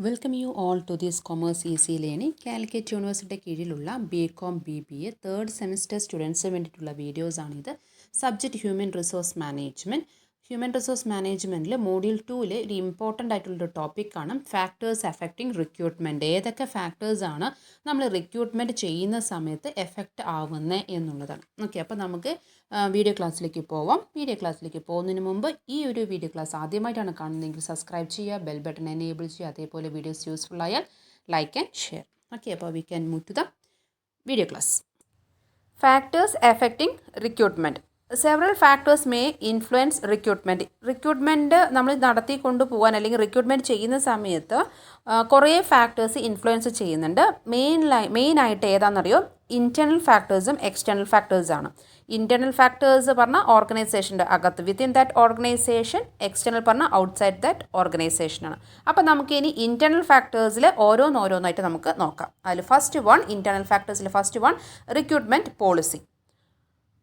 Welcome you all to this commerce easy learning. Calicut യൂണിവേഴ്സിറ്റിയുടെ കീഴിലുള്ള BCom BBA third semester സ്റ്റുഡൻസിന് വേണ്ടിയിട്ടുള്ള വീഡിയോസാണിത്. Subject human resource management. Human resource മാനേജ്മെൻറ്റിൽ മോഡ്യൂൾ 2 ഒരു ഇമ്പോർട്ടൻ്റ് ആയിട്ടുള്ളൊരു ടോപ്പിക്കാണ് ഫാക്ടേഴ്സ് എഫക്റ്റിംഗ് റിക്രൂട്ട്മെൻറ്റ്. ഏതൊക്കെ ഫാക്ടേഴ്സാണ് നമ്മൾ റിക്രൂട്ട്മെൻറ്റ് ചെയ്യുന്ന സമയത്ത് എഫക്റ്റ് ആവുന്നത് എന്നുള്ളതാണ്. ഓക്കെ, അപ്പോൾ നമുക്ക് വീഡിയോ ക്ലാസ്സിലേക്ക് പോവാം. വീഡിയോ ക്ലാസ്സിലേക്ക് പോകുന്നതിന് മുമ്പ് ഈ ഒരു വീഡിയോ ക്ലാസ് ആദ്യമായിട്ടാണ് കാണുന്നതെങ്കിൽ സബ്സ്ക്രൈബ് ചെയ്യുക, ബെൽ ബട്ടൺ എനേബിൾ ചെയ്യുക. അതേപോലെ വീഡിയോസ് യൂസ്ഫുൾ ആയാൽ ലൈക്ക് ആൻഡ് ഷെയർ. ഓക്കെ, അപ്പോൾ we can move to the video class. Factors affecting recruitment. Several factors may influence recruitment. Recruitment നമ്മൾ നടത്തിക്കൊണ്ട് പോകാൻ അല്ലെങ്കിൽ റിക്രൂട്ട്മെൻറ്റ് ചെയ്യുന്ന സമയത്ത് കുറേ ഫാക്ടേഴ്സ് ഇൻഫ്ലുവൻസ് ചെയ്യുന്നുണ്ട്. മെയിനായിട്ട് ഏതാണെന്നറിയോ? ഇൻറ്റേർണൽ ഫാക്ടേഴ്സും എക്സ്റ്റേണൽ ഫാക്ടേഴ്സാണ്. ഇൻറ്റേർണൽ ഫാക്ടേഴ്സ് പറഞ്ഞാൽ ഓർഗനൈസേഷൻ്റെ അകത്ത് വിത്തിൻ ദാറ്റ് ഓർഗനൈസേഷൻ, എക്സ്റ്റേണൽ പറഞ്ഞാൽ ഔട്ട്സൈഡ് ദാറ്റ് ഓർഗനൈസേഷനാണ്. അപ്പോൾ നമുക്ക് ഇനി ഇൻറ്റേർണൽ ഫാക്ടേഴ്സിൽ ഓരോന്നായിട്ട് നമുക്ക് നോക്കാം. അതിൽ ഇൻറ്റേർണൽ ഫാക്ടേഴ്സിൽ first one recruitment policy.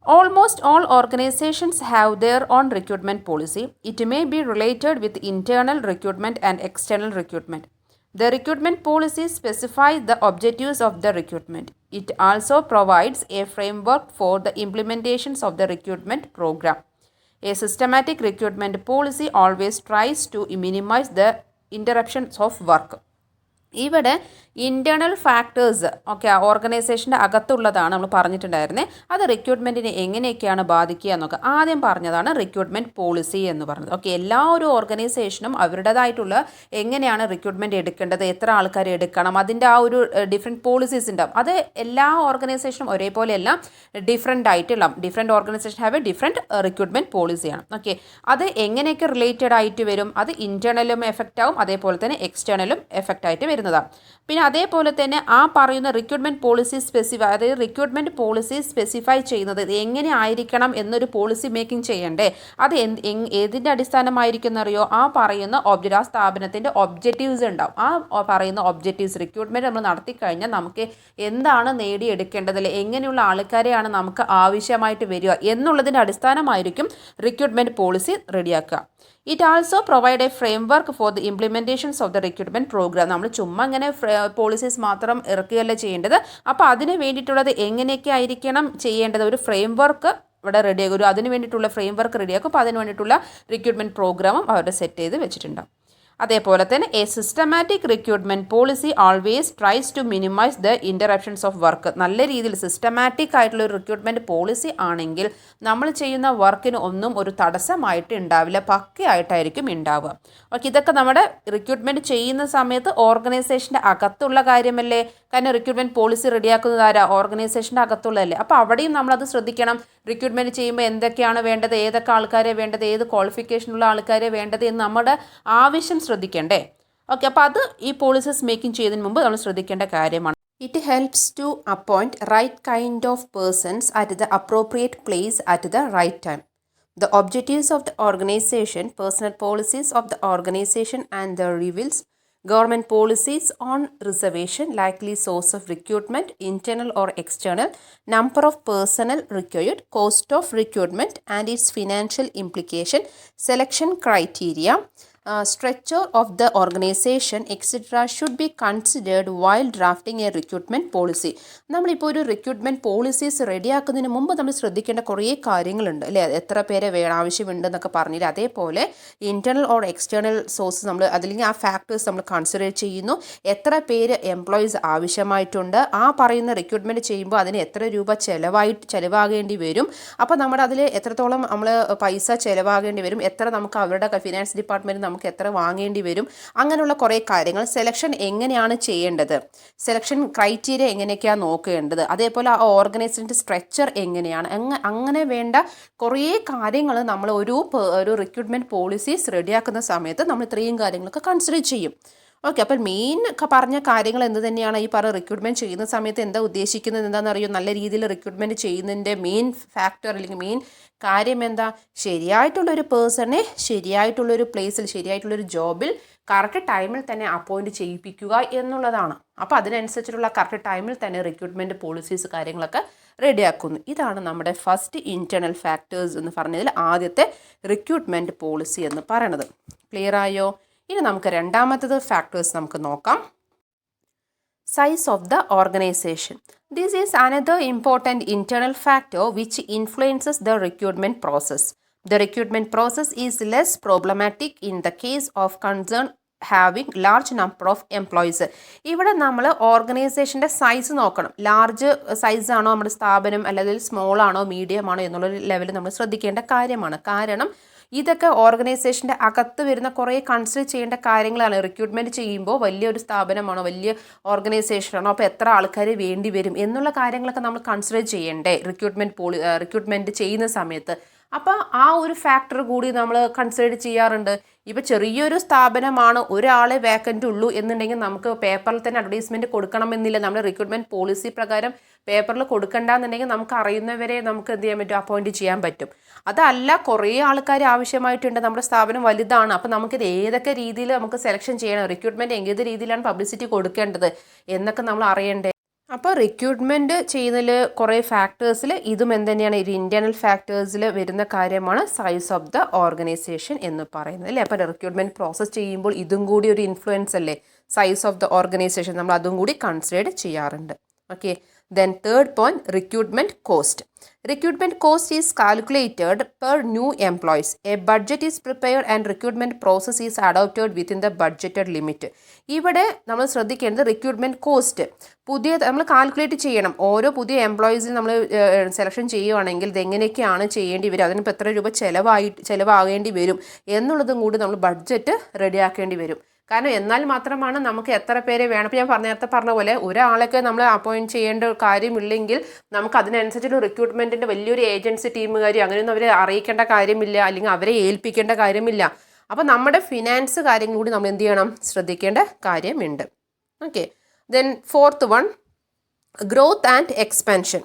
Almost all organizations have their own recruitment policy. It may be related with internal recruitment and external recruitment. The recruitment policy specifies the objectives of the recruitment. It also provides a framework for the implementations of the recruitment program. A systematic recruitment policy always tries to minimize the interruptions of work. ഇവിടെ internal factors ഓർഗനൈസേഷൻ്റെ അകത്തുള്ളതാണ് നമ്മൾ പറഞ്ഞിട്ടുണ്ടായിരുന്നത്. അത് റിക്രൂട്ട്മെൻറ്റിനെ എങ്ങനെയൊക്കെയാണ് ബാധിക്കുക എന്നൊക്കെ ആദ്യം പറഞ്ഞതാണ് recruitment policy എന്ന് പറഞ്ഞത്. എല്ലാ ഒരു ഓർഗനൈസേഷനും അവരുടേതായിട്ടുള്ള എങ്ങനെയാണ് റിക്രൂട്ട്മെൻറ്റ് എടുക്കേണ്ടത്, എത്ര ആൾക്കാരെ എടുക്കണം, അതിൻ്റെ ആ ഒരു ഡിഫറെൻറ്റ് പോളിസീസ് ഉണ്ടാവും. അത് എല്ലാ ഓർഗനൈസേഷനും ഒരേപോലെയല്ല, different organization have a different recruitment പോളിസിയാണ്. അത് എങ്ങനെയൊക്കെ റിലേറ്റഡ് ആയിട്ട് വരും? അത് ഇൻറ്റേർണലും എഫക്റ്റ് ആവും, അതേപോലെ തന്നെ എക്സ്റ്റേണലും എഫക്റ്റ് ആയിട്ട് വരും. പിന്നെ അതേപോലെ തന്നെ ആ പറയുന്ന recruitment policy recruitment policy specify ചെയ്യുന്നത് എങ്ങനെ ആയിരിക്കണം എന്നൊരു പോളിസി മേക്കിംഗ് ചെയ്യണ്ടേ? അത് ഏതിൻ്റെ അടിസ്ഥാനമായിരിക്കും എന്നറിയോ? ആ പറയുന്ന ആ സ്ഥാപനത്തിൻ്റെ ഒബ്ജക്റ്റീവ്സ് ഉണ്ടാവും. ആ പറയുന്ന ഒബ്ജക്റ്റീവ്സ് റിക്രൂട്ട്മെൻറ്റ് നമ്മൾ നടത്തി കഴിഞ്ഞാൽ നമുക്ക് എന്താണ് നേടിയെടുക്കേണ്ടത്, എങ്ങനെയുള്ള ആൾക്കാരെയാണ് നമുക്ക് ആവശ്യമായിട്ട് വരിക എന്നുള്ളതിൻ്റെ അടിസ്ഥാനമായിരിക്കും റിക്രൂട്ട്മെൻറ്റ് പോളിസി റെഡിയാക്കുക. It also provide a framework for the implementations of the recruitment program. നമ്മൾ ചുമ്മാ ഇങ്ങനെ പോളിസീസ് മാത്രം ഇറക്കുകയല്ല ചെയ്യേണ്ടത്. അപ്പോൾ അതിന് വേണ്ടിയിട്ടുള്ളത് എങ്ങനെയൊക്കെ ആയിരിക്കണം ചെയ്യേണ്ടത്? ഒരു ഫ്രെയിംവർക്ക് ഇവിടെ റെഡിയാക്കും, അതിന് വേണ്ടിയിട്ടുള്ള ഫ്രെയിംവർക്ക് റെഡിയാക്കും. അപ്പോൾ അതിന് വേണ്ടിയിട്ടുള്ള റിക്രൂട്ട്മെൻറ്റ് പ്രോഗ്രാമും അവരുടെ സെറ്റ് ചെയ്ത് വെച്ചിട്ടുണ്ടാകും. അതേപോലെ തന്നെ a systematic recruitment policy always tries to minimize the interruptions of work. നല്ല രീതിയിൽ സിസ്റ്റമാറ്റിക് ആയിട്ടുള്ള ഒരു റിക്രൂട്ട്മെൻറ്റ് പോളിസി ആണെങ്കിൽ നമ്മൾ ചെയ്യുന്ന വർക്കിന് ഒന്നും ഒരു തടസ്സമായിട്ട് ഉണ്ടാവില്ല, പക്കയായിട്ടായിരിക്കും ഉണ്ടാവുക. ഇതൊക്കെ നമ്മുടെ റിക്രൂട്ട്മെൻറ്റ് ചെയ്യുന്ന സമയത്ത് ഓർഗനൈസേഷൻ്റെ അകത്തുള്ള കാര്യമല്ലേ? കാരണം റിക്രൂട്ട്മെൻറ്റ് പോളിസി റെഡിയാക്കുന്നത് ആരാ? ഓർഗനൈസേഷൻ്റെ അകത്തുള്ളതല്ലേ. അപ്പോൾ അവിടെയും നമ്മളത് ശ്രദ്ധിക്കണം. റിക്രൂട്ട്മെൻറ്റ് ചെയ്യുമ്പോൾ എന്തൊക്കെയാണ് വേണ്ടത്, ഏതൊക്കെ ആൾക്കാരെ വേണ്ടത്, ഏത് ക്വാളിഫിക്കേഷനുള്ള ആൾക്കാരെ വേണ്ടത് എന്ന് നമ്മുടെ ആവശ്യം ശ്രദ്ധിക്കണ്ടേ? അപ്പോൾ അത് ഈ പോളിസീസ് മേക്കിംഗ് ചെയ്യുന്നതിന് മുമ്പ് നമ്മൾ ശ്രദ്ധിക്കേണ്ട കാര്യമാണ്. It helps to appoint right kind of persons at the appropriate place at the right time. The objectives of the organization, personal policies of the organization and the reveals government policies on reservation, likely source of recruitment, internal or external, number of personnel required, cost of recruitment and its financial implication, selection criteria, structure of the organization, etc. should be considered while drafting a recruitment policy. നമ്മളിപ്പോൾ ഒരു recruitment policies റെഡിയാക്കുന്നതിന് മുമ്പ് നമ്മൾ ശ്രദ്ധിക്കേണ്ട കുറേ കാര്യങ്ങളുണ്ട് അല്ലേ? എത്ര പേരെ ആവശ്യമുണ്ടെന്നൊക്കെ പറഞ്ഞില്ല. അതേപോലെ ഇൻറ്റേർണൽ ഓർ എക്സ്റ്റേർണൽ സോഴ്സ് നമ്മൾ അതില്ലെങ്കിൽ ആ ഫാക്ടേഴ്സ് നമ്മൾ കൺസിഡർ ചെയ്യുന്നു. എത്ര പേര് എംപ്ലോയീസ് ആവശ്യമായിട്ടുണ്ട്, ആ പറയുന്ന റിക്രൂട്ട്മെൻറ്റ് ചെയ്യുമ്പോൾ അതിന് എത്ര രൂപ ചിലവാകേണ്ടി വരും, അപ്പോൾ നമ്മുടെ അതിൽ എത്രത്തോളം നമ്മൾ പൈസ ചിലവാകേണ്ടി വരും, എത്ര നമുക്ക് അവരുടെ ഫിനാൻസ് ഡിപ്പാർട്ട്മെൻറ്റ് നമുക്ക് എത്ര വാങ്ങേണ്ടി വരും, അങ്ങനെയുള്ള കുറേ കാര്യങ്ങൾ. സെലക്ഷൻ എങ്ങനെയാണ് ചെയ്യേണ്ടത്, സെലക്ഷൻ ക്രൈറ്റീരിയ എങ്ങനെയൊക്കെയാണ് നോക്കേണ്ടത്, അതേപോലെ ആ ഓർഗനൈസേഷൻ്റെ സ്ട്രക്ചർ എങ്ങനെയാണ്, അങ്ങനെ വേണ്ട കുറേ കാര്യങ്ങൾ നമ്മൾ ഒരു റിക്രൂട്ട്മെൻറ്റ് പോളിസീസ് റെഡിയാക്കുന്ന സമയത്ത് നമ്മൾ ഇത്രയും കാര്യങ്ങളൊക്കെ കൺസിഡർ ചെയ്യും. അപ്പോൾ മെയിൻ പറഞ്ഞ കാര്യങ്ങൾ എന്ത് തന്നെയാണ്? ഈ റിക്രൂട്ട്മെൻറ്റ് ചെയ്യുന്ന സമയത്ത് എന്താ ഉദ്ദേശിക്കുന്നത് എന്താണെന്ന് അറിയോ? നല്ല രീതിയിൽ റിക്രൂട്ട്മെൻറ്റ് ചെയ്യുന്നതിൻ്റെ മെയിൻ ഫാക്ടർ അല്ലെങ്കിൽ മെയിൻ കാര്യം എന്താ? ശരിയായിട്ടുള്ളൊരു പേഴ്സണെ ശരിയായിട്ടുള്ളൊരു പ്ലേസിൽ ശരിയായിട്ടുള്ളൊരു ജോബിൽ കറക്റ്റ് ടൈമിൽ തന്നെ അപ്പോയിൻറ്റ് ചെയ്യിപ്പിക്കുക എന്നുള്ളതാണ്. അപ്പോൾ അതിനനുസരിച്ചിട്ടുള്ള കറക്റ്റ് ടൈമിൽ തന്നെ റിക്രൂട്ട്മെൻറ്റ് പോളിസീസ് കാര്യങ്ങളൊക്കെ റെഡിയാക്കുന്നു. ഇതാണ് നമ്മുടെ ഫസ്റ്റ് ഇൻറ്റേർണൽ ഫാക്ടേഴ്സ് എന്ന് പറഞ്ഞതിൽ ആദ്യത്തെ റിക്രൂട്ട്മെൻറ്റ് പോളിസി എന്ന് പറയുന്നത്. ക്ലിയർ ആയോ? ഇനി നമുക്ക് രണ്ടാമത്തത് ഫാക്ടേഴ്സ് നമുക്ക് നോക്കാം. Size of the organization. This is another important internal factor which influences the recruitment process. The recruitment process is less problematic in the case of concern having large number of employees. ഇവിടെ നമ്മൾ ഓർഗനൈസേഷൻ്റെ size നോക്കണം. Large size ആണോ നമ്മുടെ സ്ഥാപനം, അല്ലെങ്കിൽ small ആണോ medium ആണോ എന്നുള്ളൊരു ലെവൽ നമ്മൾ ശ്രദ്ധിക്കേണ്ട കാര്യമാണ്. കാരണം ഇതൊക്കെ ഓർഗനൈസേഷൻ്റെ അകത്ത് വരുന്ന കുറേ കൺസിഡർ ചെയ്യേണ്ട കാര്യങ്ങളാണ്. റിക്രൂട്ട്മെൻറ്റ് ചെയ്യുമ്പോൾ വലിയൊരു സ്ഥാപനമാണോ, വലിയ ഓർഗനൈസേഷനാണോ, അപ്പോൾ എത്ര ആൾക്കാർ വേണ്ടി വരും എന്നുള്ള കാര്യങ്ങളൊക്കെ നമ്മൾ കൺസിഡർ ചെയ്യണ്ടേ റിക്രൂട്ട്മെൻറ്റ് ചെയ്യുന്ന സമയത്ത്. അപ്പോൾ ആ ഒരു ഫാക്ടർ കൂടി നമ്മൾ കൺസിഡർ ചെയ്യാറുണ്ട്. ഇപ്പോൾ ചെറിയൊരു സ്ഥാപനമാണ്, ഒരാളെ വേക്കൻ്റ് ഉള്ളൂ എന്നുണ്ടെങ്കിൽ നമുക്ക് പേപ്പറിൽ തന്നെ അഡ്വർടൈസ്മെൻറ്റ് കൊടുക്കണമെന്നില്ല. നമ്മുടെ റിക്രൂട്ട്മെൻറ്റ് പോളിസി പ്രകാരം പേപ്പറിൽ കൊടുക്കണ്ടെന്നുണ്ടെങ്കിൽ നമുക്ക് അറിയുന്നവരെ നമുക്ക് എന്ത് ചെയ്യാൻ പറ്റും, അപ്പോയിൻറ്റ് ചെയ്യാൻ പറ്റും. അതല്ല കുറേ ആൾക്കാർ ആവശ്യമായിട്ടുണ്ട്, നമ്മുടെ സ്ഥാപനം വലുതാണ്, അപ്പോൾ നമുക്കിത് ഏതൊക്കെ രീതിയിൽ നമുക്ക് സെലക്ഷൻ ചെയ്യണം, റിക്രൂട്ട്മെൻറ്റ് ഏത് രീതിയിലാണ് പബ്ലിസിറ്റി കൊടുക്കേണ്ടത് എന്നൊക്കെ നമ്മൾ അറിയണ്ടേ. അപ്പോൾ റിക്രൂട്ട്മെൻറ്റ് ചെയ്യുന്നതിൽ കുറേ ഫാക്ടേഴ്സിൽ ഇതും എന്തുതന്നെയാണ്, ഒരു ഇൻറ്റേർണൽ ഫാക്ടേഴ്സിൽ വരുന്ന കാര്യമാണ് സൈസ് ഓഫ് ദ ഓർഗനൈസേഷൻ എന്ന് പറയുന്നത് അല്ലേ. അപ്പോൾ റിക്രൂട്ട്മെൻറ്റ് പ്രോസസ്സ് ചെയ്യുമ്പോൾ ഇതും കൂടി ഒരു ഇൻഫ്ലുവൻസ് അല്ലേ, സൈസ് ഓഫ് ദ ഓർഗനൈസേഷൻ നമ്മൾ അതും കൂടി കൺസിഡർ ചെയ്യാറുണ്ട്. Okay, then third point, recruitment cost. Recruitment cost is calculated per new employees. A budget is prepared and recruitment process is adopted within the budgeted limit. ഇവിടെ നമ്മൾ ശ്രദ്ധിക്കേണ്ടത് recruitment cost നമ്മൾ calculate ചെയ്യണം. ഓരോ പുതിയ എംപ്ലോയീസിന് നമ്മൾ സെലക്ഷൻ ചെയ്യുകയാണെങ്കിൽ ഇതെങ്ങനെയൊക്കെയാണ് ചെയ്യേണ്ടി വരും, അതിനിപ്പോൾ എത്ര രൂപ ചിലവാകേണ്ടി വരും എന്നുള്ളതും കൂടി നമ്മൾ ബഡ്ജറ്റ് റെഡിയാക്കേണ്ടി വരും. കാരണം എന്നാൽ മാത്രമാണ് നമുക്ക് എത്ര പേരെ വേണം. ഇപ്പോൾ ഞാൻ നേരത്തെ പറഞ്ഞ പോലെ ഒരാളൊക്കെ നമ്മൾ അപ്പോയിൻറ്റ് ചെയ്യേണ്ട കാര്യമില്ലെങ്കിൽ നമുക്ക് അതിനനുസരിച്ചൊരു റിക്രൂട്ട്മെൻറ്റിൻ്റെ വലിയൊരു ഏജൻസി ടീമുകാർ അങ്ങനെയൊന്നും അവരെ അറിയിക്കേണ്ട കാര്യമില്ല, അല്ലെങ്കിൽ അവരെ ഏൽപ്പിക്കേണ്ട കാര്യമില്ല. അപ്പോൾ നമ്മുടെ ഫിനാൻസ് കാര്യങ്ങൾ കൂടി നമ്മൾ എന്ത് ചെയ്യണം, ശ്രദ്ധിക്കേണ്ട കാര്യമുണ്ട്. Okay, then fourth one, growth and expansion.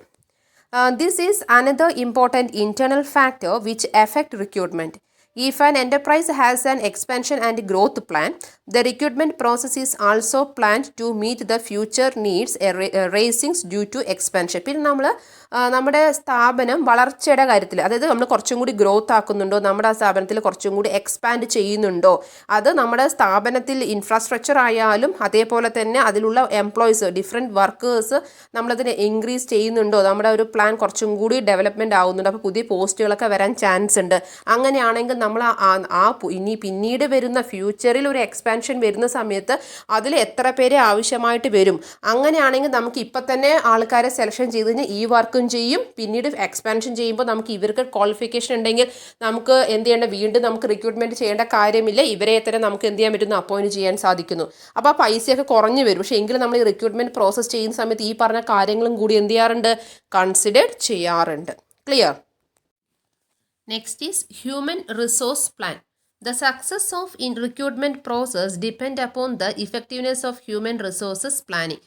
This is another important internal factor which effect recruitment. If an enterprise has an expansion and growth plan, the recruitment process is also planned to meet the future needs raisings due to expansion. പിന്നെ നമ്മൾ നമ്മുടെ സ്ഥാപനം വളർച്ചയുടെ കാര്യത്തിൽ, അതായത് നമ്മൾ കുറച്ചും കൂടി ഗ്രോത്ത് ആക്കുന്നുണ്ടോ, നമ്മുടെ ആ സ്ഥാപനത്തിൽ കുറച്ചും കൂടി എക്സ്പാൻഡ് ചെയ്യുന്നുണ്ടോ, അത് നമ്മുടെ സ്ഥാപനത്തിൽ ഇൻഫ്രാസ്ട്രക്ചർ ആയാലും അതേപോലെ തന്നെ അതിലുള്ള എംപ്ലോയീസ് ഡിഫറെൻറ്റ് വർക്കേഴ്സ് നമ്മളതിനെ ഇൻക്രീസ് ചെയ്യുന്നുണ്ടോ, നമ്മുടെ ഒരു പ്ലാൻ കുറച്ചും കൂടി ഡെവലപ്മെൻറ്റ് ആവുന്നുണ്ടോ, അപ്പോൾ പുതിയ പോസ്റ്റുകളൊക്കെ വരാൻ ചാൻസ് ഉണ്ട്. അങ്ങനെയാണെങ്കിൽ നമ്മൾ പിന്നീട് വരുന്ന ഫ്യൂച്ചറിൽ ഒരു എക്സ്പാൻഷൻ വരുന്ന സമയത്ത് അതിൽ എത്ര പേരെ ആവശ്യമായിട്ട് വരും, അങ്ങനെയാണെങ്കിൽ നമുക്ക് ഇപ്പം തന്നെ ആൾക്കാരെ സെലക്ഷൻ ചെയ്ത് കഴിഞ്ഞാൽ ഈ വർക്കും ചെയ്യും. പിന്നീട് എക്സ്പാൻഷൻ ചെയ്യുമ്പോൾ നമുക്ക് ഇവർക്ക് ക്വാളിഫിക്കേഷൻ ഉണ്ടെങ്കിൽ നമുക്ക് എന്ത് ചെയ്യേണ്ട, വീണ്ടും നമുക്ക് റിക്രൂട്ട്മെൻറ്റ് ചെയ്യേണ്ട കാര്യമില്ല, ഇവരെ തന്നെ നമുക്ക് എന്ത് ചെയ്യാൻ പറ്റുന്നു, അപ്പോയിൻറ്റ് ചെയ്യാൻ സാധിക്കുന്നു. അപ്പോൾ ആ പൈസയൊക്കെ കുറഞ്ഞു വരും. പക്ഷേ എങ്കിലും നമ്മൾ ഈ റിക്രൂട്ട്മെൻറ്റ് പ്രോസസ്സ് ചെയ്യുന്ന സമയത്ത് ഈ പറഞ്ഞ കാര്യങ്ങളും കൂടി എന്ത് ചെയ്യാറുണ്ട്, കൺസിഡർ ചെയ്യാറുണ്ട്. Clear? Next is human resource plan. The success of recruitment process depend upon the effectiveness of human resources planning.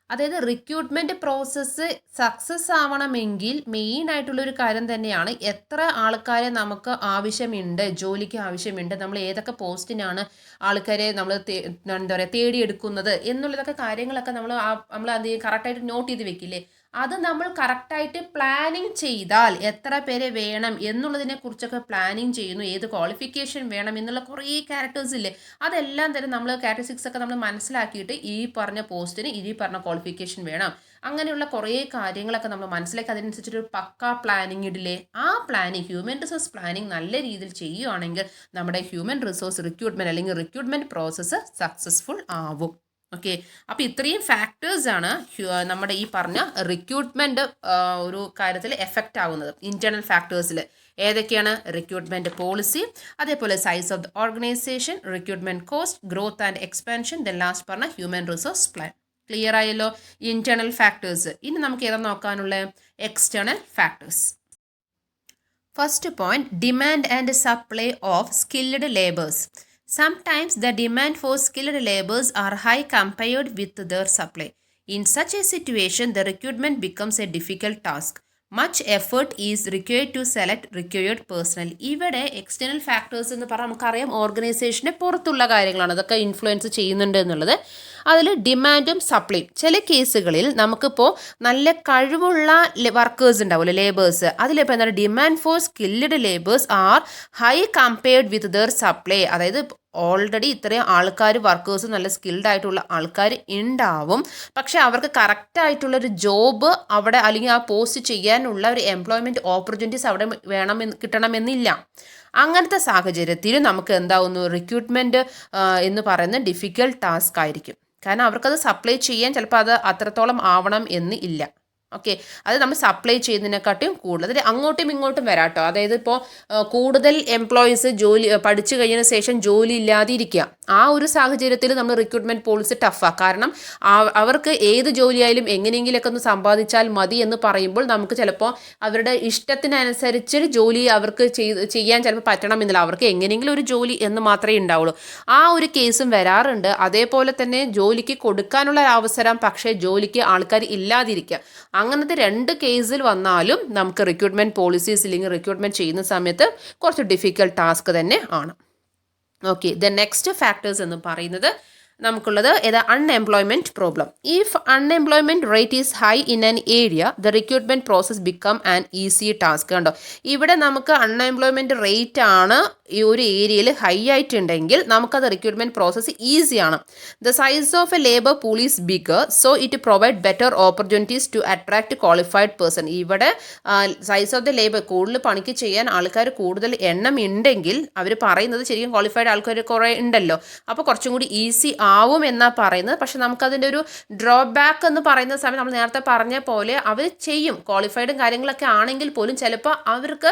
അതായത് റിക്രൂട്ട്മെൻറ്റ് പ്രോസസ്സ് സക്സസ് ആവണമെങ്കിൽ മെയിൻ ആയിട്ടുള്ളൊരു കാര്യം തന്നെയാണ് എത്ര ആൾക്കാരെ നമുക്ക് ആവശ്യമുണ്ട്, ജോലിക്ക് ആവശ്യമുണ്ട്, നമ്മൾ ഏതൊക്കെ പോസ്റ്റിനാണ് ആൾക്കാരെ നമ്മൾ എന്താ പറയുക തേടിയെടുക്കുന്നത് എന്നുള്ളതൊക്കെ കാര്യങ്ങളൊക്കെ നമ്മൾ അത് കറക്റ്റായിട്ട് നോട്ട് ചെയ്ത് വെക്കില്ലേ. അത് നമ്മൾ കറക്റ്റായിട്ട് പ്ലാനിങ് ചെയ്താൽ എത്ര പേരെ വേണം എന്നുള്ളതിനെ കുറിച്ചൊക്കെ പ്ലാനിങ് ചെയ്യുന്നു, ഏത് ക്വാളിഫിക്കേഷൻ വേണം എന്നുള്ള കുറേ ക്യാരക്ടേഴ്സ് ഇല്ലേ, അതെല്ലാം തന്നെ നമ്മൾ കാറ്റഗറിസ് ഒക്കെ നമ്മൾ മനസ്സിലാക്കിയിട്ട് ഈ പറഞ്ഞ പോസ്റ്റിന് ഈ പറഞ്ഞ ക്വാളിഫിക്കേഷൻ വേണം, അങ്ങനെയുള്ള കുറേ കാര്യങ്ങളൊക്കെ നമ്മൾ മനസ്സിലാക്കി അതിനനുസരിച്ചൊരു പക്കാ പ്ലാനിങ് ഇടില്ലേ. ആ പ്ലാനിങ്, ഹ്യൂമൻ റിസോഴ്സ് പ്ലാനിങ് നല്ല രീതിയിൽ ചെയ്യുകയാണെങ്കിൽ നമ്മുടെ ഹ്യൂമൻ റിസോഴ്സ് റിക്രൂട്ട്മെൻറ്റ് അല്ലെങ്കിൽ റിക്രൂട്ട്മെൻറ്റ് പ്രോസസ്സ് സക്സസ്ഫുൾ ആവും. ഓക്കെ, അപ്പോൾ ഇത്രയും ഫാക്ടേഴ്സാണ് നമ്മുടെ ഈ പറഞ്ഞ റിക്രൂട്ട്മെൻറ്റ് ഒരു കാര്യത്തിൽ എഫക്റ്റ് ആവുന്നത്. ഇൻറ്റേർണൽ ഫാക്ടേഴ്സിൽ ഏതൊക്കെയാണ്, റിക്രൂട്ട്മെൻറ്റ് പോളിസി, അതേപോലെ size of the organisation, recruitment cost, growth and expansion, then last പറഞ്ഞ ഹ്യൂമൻ റിസോഴ്സ് പ്ലാൻ. ക്ലിയർ ആയല്ലോ ഇൻറ്റേർണൽ ഫാക്ടേഴ്സ്. ഇനി നമുക്ക് ഏതാ നോക്കാനുള്ള, external factors. First point, demand and supply of skilled labours. Sometimes the demand for skilled laborers are high compared with their supply. In such a situation, the recruitment becomes a difficult task. Much effort is required to select required personnel. ഇവിടെ external factors എന്ന് പറഞ്ഞാൽ നമുക്കറിയാം ഓർഗനൈസേഷന് പുറത്തുള്ള കാര്യങ്ങളാണ്, അതൊക്കെ influence ചെയ്യുന്നുണ്ട് എന്നുള്ളത്. അതിൽ ഡിമാൻഡും സപ്ലൈയും. ചില കേസുകളിൽ നമുക്കിപ്പോൾ നല്ല കഴിവുള്ള വർക്കേഴ്സ് ഉണ്ടാവുമല്ലോ, ലേബേഴ്സ്, അതിലിപ്പോൾ എന്താണ്, demand for skilled labours are high compared with their supply. അതായത് ഓൾറെഡി ഇത്രയും ആൾക്കാർ വർക്കേഴ്സ് നല്ല സ്കിൽഡ് ആയിട്ടുള്ള ആൾക്കാർ ഉണ്ടാവും. പക്ഷെ അവർക്ക് കറക്റ്റായിട്ടുള്ളൊരു ജോബ് അവിടെ അല്ലെങ്കിൽ ആ പോസ്റ്റ് ചെയ്യാനുള്ള ഒരു എംപ്ലോയ്മെൻറ്റ് ഓപ്പർച്യൂണിറ്റീസ് അവിടെ കിട്ടണമെന്നില്ല. അങ്ങനത്തെ സാഹചര്യത്തിൽ നമുക്ക് എന്താവുന്നു, റിക്രൂട്ട്മെൻറ്റ് എന്ന് പറയുന്ന ഡിഫിക്കൽട്ട് ടാസ്ക് ആയിരിക്കും. കാരണം അവർക്കത് സപ്ലൈ ചെയ്യാൻ ചിലപ്പോൾ അത് അത്രത്തോളം ആവണം എന്ന് ഇല്ല. ഓക്കെ, അത് നമ്മൾ സപ്ലൈ ചെയ്യുന്നതിനെക്കാട്ടും കൂടുതൽ അങ്ങോട്ടും ഇങ്ങോട്ടും വരാം കേട്ടോ. അതായത് ഇപ്പോൾ കൂടുതൽ എംപ്ലോയീസ് പഠിച്ചു കഴിഞ്ഞതിന് ശേഷം ജോലി ഇല്ലാതെ ഇരിക്കുക. ആ ഒരു സാഹചര്യത്തിൽ നമ്മൾ റിക്രൂട്ട്മെൻറ്റ് പോളിസി ടഫാണ്. കാരണം അവർക്ക് ഏത് ജോലിയായാലും എങ്ങനെയെങ്കിലുമൊക്കെ ഒന്ന് സമ്പാദിച്ചാൽ മതി എന്ന് പറയുമ്പോൾ നമുക്ക് ചിലപ്പോൾ അവരുടെ ഇഷ്ടത്തിനനുസരിച്ച് ജോലി അവർക്ക് ചെയ്യാൻ ചിലപ്പോൾ പറ്റണമെന്നില്ല. അവർക്ക് എങ്ങനെയെങ്കിലും ഒരു ജോലി എന്ന് മാത്രമേ ഉണ്ടാവുള്ളൂ. ആ ഒരു കേസും വരാറുണ്ട്. അതേപോലെ തന്നെ ജോലിക്ക് കൊടുക്കാനുള്ള അവസരം, പക്ഷേ ജോലിക്ക് ആൾക്കാർ ഇല്ലാതിരിക്കുക. അങ്ങനത്തെ 2 കേസിൽ വന്നാലും നമുക്ക് റിക്രൂട്ട്മെൻറ്റ് പോളിസീസ് ഇല്ലെങ്കിൽ റിക്രൂട്ട്മെൻറ്റ് ചെയ്യുന്ന സമയത്ത് കുറച്ച് ഡിഫിക്കൽട്ട് ടാസ്ക് തന്നെ ആണ്. ഓക്കെ, ദ നെക്സ്റ്റ് ഫാക്ടേഴ്സ് എന്ന് പറയുന്നത് നമുക്കുള്ളത് ഏതാ, unemployment problem. If unemployment rate is high in an area the recruitment process become an easy task. കണ്ടോ, ഇവിടെ നമുക്ക് അൺഎംപ്ലോയ്മെൻറ്റ് റേറ്റ് ആണ് ഈ ഒരു ഏരിയയിൽ ഹൈ ആയിട്ടുണ്ടെങ്കിൽ നമുക്കത് റിക്രൂട്ട്മെൻറ്റ് പ്രോസസ്സ് ഈസിയാണ്. The size of a labour pool is bigger, so it provide better opportunities to attract qualified person. ഇവിടെ സൈസ് ഓഫ് ദ ലേബർ, കൂടുതൽ പണിക്ക് ചെയ്യാൻ ആൾക്കാർ കൂടുതൽ എണ്ണം ഉണ്ടെങ്കിൽ അവർ പറയുന്നത് ശരിക്കും ക്വാളിഫൈഡ് ആൾക്കാർ കുറേ ഉണ്ടല്ലോ, അപ്പോൾ കുറച്ചും കൂടി ഈസി ആവും എന്നാണ് പറയുന്നത്. പക്ഷെ നമുക്കതിൻ്റെ ഒരു ഡ്രോബാക്ക് എന്ന് പറയുന്ന സമയം നമ്മൾ നേരത്തെ പറഞ്ഞ പോലെ അവർ ചെയ്യും, ക്വാളിഫൈഡും കാര്യങ്ങളൊക്കെ ആണെങ്കിൽ പോലും ചിലപ്പോൾ അവർക്ക്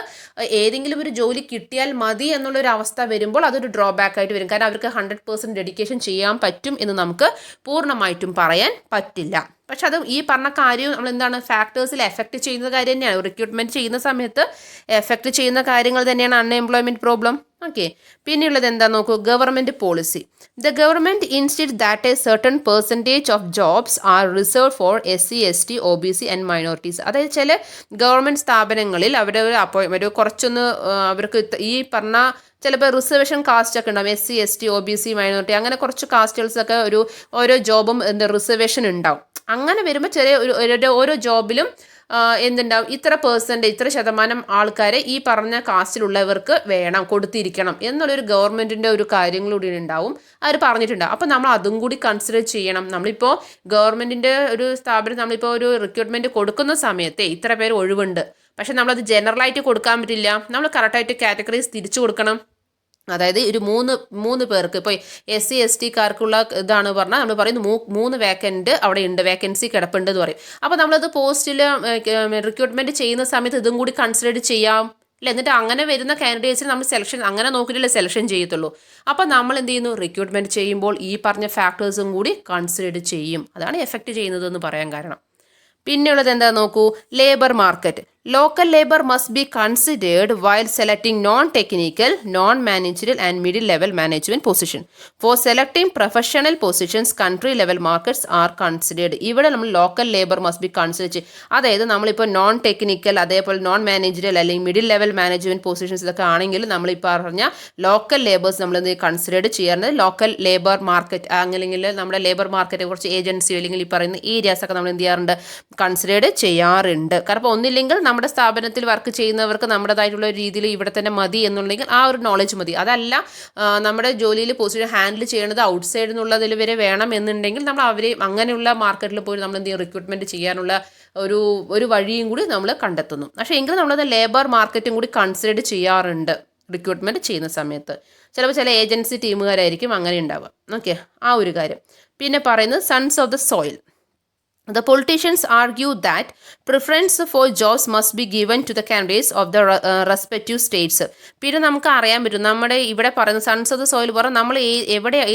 ഏതെങ്കിലും ഒരു ജോലി കിട്ടിയാൽ മതി എന്നുള്ളൊരു അവസ്ഥ വരുമ്പോൾ അതൊരു ഡ്രോബാക്ക് ആയിട്ട് വരും. കാരണം അവർക്ക് 100% ഡെഡിക്കേഷൻ ചെയ്യാൻ പറ്റും എന്ന് നമുക്ക് പൂർണ്ണമായിട്ടും പറയാൻ പറ്റില്ല. പക്ഷെ അത് ഈ പറഞ്ഞ കാര്യം നമ്മൾ എന്താണ്, ഫാക്ടേഴ്സിൽ എഫക്റ്റ് ചെയ്യുന്ന കാര്യം തന്നെയാണ്. റിക്രൂട്ട്മെൻറ്റ് ചെയ്യുന്ന സമയത്ത് എഫക്റ്റ് ചെയ്യുന്ന കാര്യങ്ങൾ തന്നെയാണ് അൺഎംപ്ലോയ്മെൻറ്റ് പ്രോബ്ലം. ഓക്കെ, പിന്നെയുള്ളത് എന്താ നോക്കൂ, government policy. The government institutes that a certain percentage of jobs are reserve for SC, ST, OBC and minorities. അതായത് ചില ഗവൺമെൻറ് സ്ഥാപനങ്ങളിൽ അവരുടെ ഒരു കുറച്ചൊന്ന് അവർക്ക് ഈ പറഞ്ഞ ചിലപ്പോൾ റിസർവേഷൻ കാസ്റ്റ് ഒക്കെ ഉണ്ടാവും. SC, ST, OBC, മൈനോറിറ്റി അങ്ങനെ കുറച്ച് കാസ്റ്റേഴ്സൊക്കെ ഓരോ ജോബും റിസർവേഷൻ ഉണ്ടാവും. അങ്ങനെ വരുമ്പോൾ ചെറിയ ഓരോ ജോബിലും എന്തുണ്ടാവും, ഇത്ര ശതമാനം ആൾക്കാരെ ഈ പറഞ്ഞ കാസ്റ്റിലുള്ളവർക്ക് വേണം, കൊടുത്തിരിക്കണം എന്നുള്ളൊരു ഗവൺമെൻറ്റിൻ്റെ ഒരു കാര്യങ്ങളൂടി ഉണ്ടാവും. അവർ പറഞ്ഞിട്ടുണ്ടാവും. അപ്പോൾ നമ്മൾ അതും കൂടി കൺസിഡർ ചെയ്യണം. നമ്മളിപ്പോൾ ഗവൺമെൻറ്റിൻ്റെ ഒരു സ്ഥാപനം നമ്മളിപ്പോൾ ഒരു റിക്രൂട്ട്മെൻറ്റ് കൊടുക്കുന്ന സമയത്ത് ഇത്ര പേര് ഒഴിവുണ്ട്, പക്ഷെ നമ്മളത് ജനറലായിട്ട് കൊടുക്കാൻ പറ്റില്ല. നമ്മൾ കറക്റ്റായിട്ട് കാറ്റഗറീസ് തിരിച്ചു കൊടുക്കണം. അതായത് ഒരു മൂന്ന് പേർക്ക് ഇപ്പോൾ SC, STക്കാർക്കുള്ള ഇതാണ് പറഞ്ഞാൽ നമ്മൾ പറയുന്നത് 3 വേക്കൻറ്റ് അവിടെ ഉണ്ട്, വേക്കൻസി കിടപ്പുണ്ട് എന്ന് പറയും. അപ്പോൾ നമ്മളത് പോസ്റ്റിൽ റിക്രൂട്ട്മെൻറ്റ് ചെയ്യുന്ന സമയത്ത് ഇതും കൂടി കൺസിഡർ ചെയ്യാം അല്ല. എന്നിട്ട് അങ്ങനെ വരുന്ന കാൻഡിഡേറ്റ്സിന് നമ്മൾ സെലക്ഷൻ അങ്ങനെ നോക്കിയിട്ടല്ലേ സെലക്ഷൻ ചെയ്യത്തുള്ളൂ. അപ്പോൾ നമ്മൾ എന്ത് ചെയ്യുന്നു, റിക്രൂട്ട്മെൻറ്റ് ചെയ്യുമ്പോൾ ഈ പറഞ്ഞ ഫാക്ടേഴ്സും കൂടി കൺസിഡർ ചെയ്യും. അതാണ് എഫക്റ്റ് ചെയ്യുന്നതെന്ന് പറയാൻ കാരണം. പിന്നെയുള്ളത് എന്താ നോക്കൂ, labour market. Local labor must be considered while selecting non-technical, non-managerial and middle-level management position. For selecting professional positions, country-level markets are considered. ഇവിടെ നമ്മൾ local labour must be consider ചെയ്യും. അതായത് നമ്മളിപ്പോൾ നോൺ ടെക്നിക്കൽ അതേപോലെ നോൺ മാനേജറിയൽ അല്ലെങ്കിൽ middle level management positions ഇതൊക്കെ ആണെങ്കിൽ നമ്മളിപ്പോൾ പറഞ്ഞ ലോക്കൽ ലേബേഴ്സ് നമ്മൾ കൺസിഡർ ചെയ്യാറുണ്ട്. ലോക്കൽ ലേബർ മാർക്കറ്റ് അല്ലെങ്കിൽ നമ്മുടെ ലേബർ മാർക്കറ്റ് കുറച്ച് ഏജൻസി അല്ലെങ്കിൽ ഈ പറയുന്ന ഏരിയാസൊക്കെ നമ്മൾ എന്ത് ചെയ്യാറുണ്ട്, കൺസിഡർ ചെയ്യാറുണ്ട്. കാരണം ഒന്നില്ലെങ്കിൽ നമ്മുടെ സ്ഥാപനത്തിൽ വർക്ക് ചെയ്യുന്നവർക്ക് നമ്മുടേതായിട്ടുള്ള രീതിയിൽ ഇവിടെ തന്നെ മതി എന്നുണ്ടെങ്കിൽ ആ ഒരു നോളജ് മതി. അതല്ല നമ്മുടെ ജോലിയിൽ പൊസിഷൻ ഹാൻഡിൽ ചെയ്യുന്നത് ഔട്ട് സൈഡിൽ നിന്നുള്ളതിൽ വരെ വേണം എന്നുണ്ടെങ്കിൽ നമ്മൾ അവരെ അങ്ങനെയുള്ള മാർക്കറ്റിൽ പോയി നമ്മൾ എന്ത് ചെയ്യും, റിക്രൂട്ട്മെൻറ്റ് ചെയ്യാനുള്ള ഒരു വഴിയും കൂടി നമ്മൾ കണ്ടെത്തുന്നു. പക്ഷേ എങ്കിലും നമ്മളത് ലേബർ മാർക്കറ്റും കൂടി കൺസിഡർ ചെയ്യാറുണ്ട് റിക്രൂട്ട്മെൻറ്റ് ചെയ്യുന്ന സമയത്ത്. ചിലപ്പോൾ ചില ഏജൻസി ടീമുകാരായിരിക്കും അങ്ങനെ ഉണ്ടാവുക. ഓക്കെ, ആ ഒരു കാര്യം. പിന്നെ പറയുന്നത് sons of the soil. The politicians argue that preference for jobs must be given to the candidates of the respective states. പിന്നെ നമുക്ക് അറിയാൻ പറ്റും നമ്മുടെ ഇവിടെ പറയുന്ന സൺസ് ഓഫ് ദ സോയിൽ പറഞ്ഞാൽ നമ്മൾ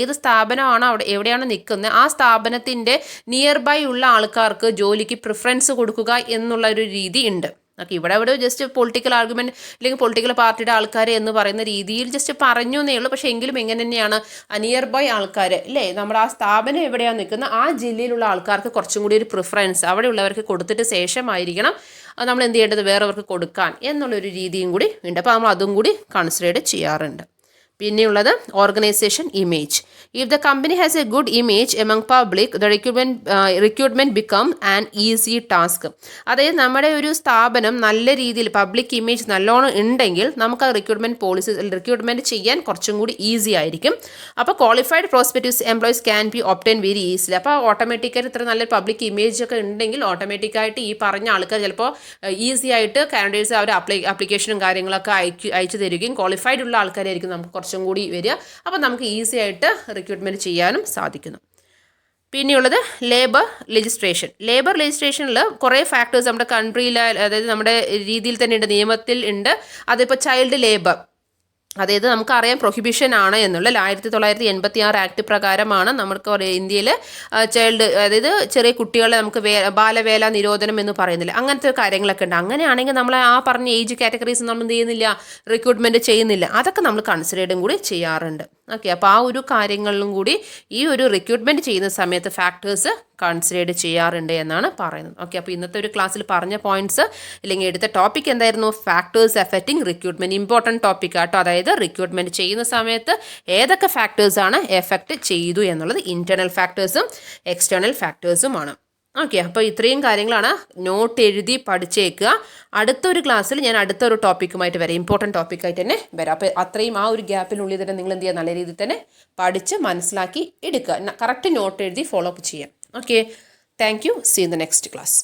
ഏത് സ്ഥാപനമാണോ അവിടെ എവിടെയാണ് നിൽക്കുന്നത് ആ സ്ഥാപനത്തിൻ്റെ നിയർ ബൈ ഉള്ള ആൾക്കാർക്ക് ജോലിക്ക് പ്രിഫറൻസ് കൊടുക്കുക എന്നുള്ള ഒരു രീതി ഉണ്ട്. ഓക്കെ, ഇവിടെ ജസ്റ്റ് പൊളിറ്റിക്കൽ ആർഗ്യുമെൻറ്റ് അല്ലെങ്കിൽ പൊളിറ്റിക്കൽ പാർട്ടിയുടെ ആൾക്കാർ എന്ന് പറയുന്ന രീതിയിൽ ജസ്റ്റ് പറഞ്ഞു എന്നേ ഉള്ളൂ. പക്ഷേ എങ്കിലും എങ്ങനെ തന്നെയാണ് നിയർ ബൈ ആൾക്കാർ അല്ലേ, നമ്മുടെ ആ സ്ഥാപനം എവിടെയാണ് നിൽക്കുന്നത് ആ ജില്ലയിലുള്ള ആൾക്കാർക്ക് കുറച്ചും കൂടി ഒരു പ്രിഫറൻസ് അവിടെയുള്ളവർക്ക് കൊടുത്തിട്ട് ശേഷമായിരിക്കണം നമ്മൾ എന്ത് ചെയ്യേണ്ടത് വേറെവർക്ക് കൊടുക്കാൻ എന്നുള്ളൊരു രീതിയും കൂടി ഉണ്ട്. അപ്പോൾ നമ്മൾ അതും കൂടി കൺസിഡർ ചെയ്യാറുണ്ട്. പിന്നെയുള്ളത് organisation image. If the company has A good image among public the recruitment become an easy task. അതായത് നമ്മുടെ ഒരു സ്ഥാപനം നല്ല രീതിയിൽ പബ്ലിക് ഇമേജ് നല്ലോണം ഉണ്ടെങ്കിൽ നമുക്ക് ആ റിക്രൂട്ട്മെന്റ് ചെയ്യാൻ കുറച്ചും കൂടി ഈസി ആയിരിക്കും. അപ്പോൾ qualified prospective employees can be obtain very easily. അപ്പോൾ ഓട്ടോമാറ്റിക്കായിട്ട് ഇത്ര നല്ല പബ്ലിക് ഇമേജ് ഒക്കെ ഉണ്ടെങ്കിൽ ഓട്ടോമാറ്റിക്കായിട്ട് ഈ പറഞ്ഞ ആൾക്കാർ ചിലപ്പോൾ ഈസി ആയിട്ട് കാൻഡിഡേറ്റ്സ് അവർ ആപ്ലിക്കേഷനും കാര്യങ്ങളൊക്കെ അയച്ചു തരികയും ക്വാളിഫൈഡ് ഉള്ള ആൾക്കാരായിരിക്കും നമുക്ക് കുറച്ചും കൂടി വരിക. അപ്പോൾ നമുക്ക് ഈസി ആയിട്ട് റിക്രൂട്ട്മെൻറ്റ് ചെയ്യാനും സാധിക്കുന്നു. പിന്നെയുള്ളത് ലേബർ ലെജിസ്ട്രേഷനിൽ കുറേ ഫാക്ടേഴ്സ് നമ്മുടെ കൺട്രിയിൽ, അതായത് നമ്മുടെ രീതിയിൽ തന്നെ ഉണ്ട്, നിയമത്തിൽ ഉണ്ട്. അതിപ്പോൾ ചൈൽഡ് ലേബർ, അതായത് നമുക്കറിയാം പ്രൊഹിബിഷൻ ആണ് എന്നുള്ള 1986 ആക്ട് പ്രകാരമാണ് നമുക്ക് ഇന്ത്യയിൽ ചൈൽഡ്, അതായത് ചെറിയ കുട്ടികളെ നമുക്ക് ബാലവേല നിരോധനം എന്ന് പറയുന്നില്ല, അങ്ങനത്തെ കാര്യങ്ങളൊക്കെ ഉണ്ട്. അങ്ങനെയാണെങ്കിൽ നമ്മൾ ആ പറഞ്ഞ ഏജ് കാറ്റഗറീസ് നമ്മൾ എന്ത് ചെയ്യുന്നില്ല, റിക്രൂട്ട്മെൻറ്റ് ചെയ്യുന്നില്ല. അതൊക്കെ നമ്മൾ കൺസിഡറും കൂടി ചെയ്യാറുണ്ട്. ഓക്കെ, അപ്പോൾ ആ ഒരു കാര്യങ്ങളിലും കൂടി ഈ ഒരു റിക്രൂട്ട്മെൻറ്റ് ചെയ്യുന്ന സമയത്ത് ഫാക്ടേഴ്സ് കൺസിഡർ ചെയ്യാറുണ്ട് എന്നാണ് പറയുന്നത്. ഓക്കെ, അപ്പോൾ ഇന്നത്തെ ഒരു ക്ലാസ്സിൽ പറഞ്ഞ പോയിന്റ്സ് അല്ലെങ്കിൽ എടുത്ത ടോപ്പിക് എന്തായിരുന്നു? Factors affecting recruitment. Important topic ആട്ടോ. അതായത് റിക്രൂട്ട്മെൻറ്റ് ചെയ്യുന്ന സമയത്ത് ഏതൊക്കെ ഫാക്ടേഴ്സാണ് എഫക്റ്റ് ചെയ്തു എന്നുള്ളത്. ഇൻറ്റേർണൽ ഫാക്ടേഴ്സും എക്സ്റ്റേണൽ ഫാക്ടേഴ്സുമാണ്. ഓക്കെ, അപ്പോൾ ഇത്രയും കാര്യങ്ങളാണ്. നോട്ട് എഴുതി പഠിച്ചേക്കുക. അടുത്തൊരു ക്ലാസ്സിൽ ഞാൻ അടുത്തൊരു ടോപ്പിക്കുമായിട്ട് വരാം, ഇമ്പോർട്ടൻറ്റ് ടോപ്പിക്കായിട്ട് തന്നെ വരാം. അപ്പോൾ അത്രയും ആ ഒരു ഗ്യാപ്പിനുള്ളിൽ തന്നെ നിങ്ങൾ എന്ത് ചെയ്യുക, നല്ല രീതിയിൽ തന്നെ പഠിച്ച് മനസ്സിലാക്കി എടുക്കുക. കറക്റ്റ് നോട്ട് എഴുതി ഫോളോ അപ്പ് ചെയ്യാം. Okay, thank you. See in the next class.